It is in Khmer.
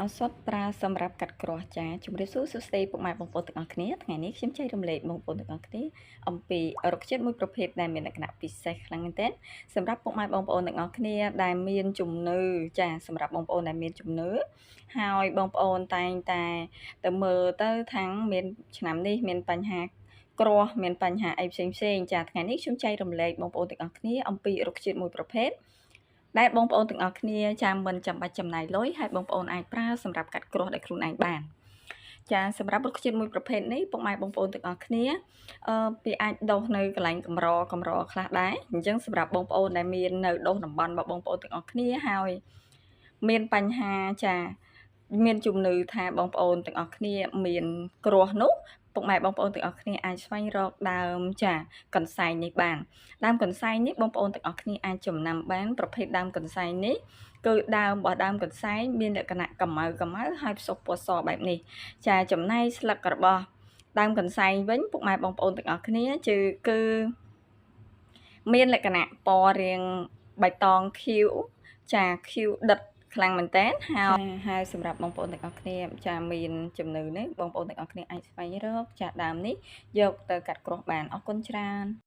ឱសថប្រើសម្រាប់កាត់ក្រោះចាជំរាបសួរសួស្តីពុកម៉ែបងប្អូនទាំងអស់គ្នាថ្ងៃនេះខ្ញុំចែករំលែកបងប្អូនទាំងអស់គ្នាអំពីរុក្ខជាតិមួយប្រភេទដែលមានលក្ខណៈពិសេសខ្លាំងមែនទែនសម្រាប់ពុកម៉ែបងប្អូនទាំងអស់គ្នាដែលមានជំនឿចាសម្រាប់បងប្អូនដែលមានជំនឿហើយបងប្អូនតែងតែទៅមើលទៅខាងមានឆ្នាំនេះមានបញ្ហាក្រោះមានបញ្ហាអីផ្សេងចាថ្ងៃនេះខ្ញុំចែករំលែកបងប្អូនទាំងអស់គ្នាអំពីរុក្ខជាតិមួយប្រភេទដែលបងប្អូនទាំងអស់គ្នាចាំមិនចាំបាច់ចំណាយលុយហើយបងប្អូនអាចប្រើសម្រាប់កាត់ក្រោះដោយខ្លួនឯងបានចាសម្រាប់រុក្ខជាតិមួយប្រភេទនេះពុកម៉ែបងប្អូនទាំងអស់គ្នាវាអាចដុះនៅកន្លែងកម្រខ្លះដែរអញ្ចឹងសម្រាប់បងប្អូនដែលមាននៅដុះតំបន់របស់បងប្អូនទាំងអស់គ្នាហើយមានបញ្ហាចាមានជំនឿថាបងប្អូនទាំងអស់គ្នាមានគ្រោះនោះពុកម៉ែបងប្អូនទាំងអស់គ្នាអាចស្វែងរកដើមចាកន្សែងនេះបានដើមកន្សែងនេះបងប្អូនទាំងអស់គ្នាអាចចំណាំបានប្រភេទដើមកន្សែងនេះគឺដើមរបស់ដើមកន្សែងមានលក្ខណៈកម្ៅហើយផ្សុះពណ៌សបែបនេះចាចំណែកស្លឹករបស់ដើមកន្សែងវិញពុកម៉ែបងប្អូនទាំងអស់គ្នាគឺមានលក្ខណៈពណ៌រាងបៃតងខៀវចាខៀវដិតខ្លាំងមែនតើហើយសម្រាប់បងប្អូនទាំងអស់គ្នាចាមានជំនឿនេះបងប្អូនទាំងអស់គ្នាអាចស្វែងរកចាដើមនេះយកទៅកាត់ក្រោះបានអរគុណច្រើន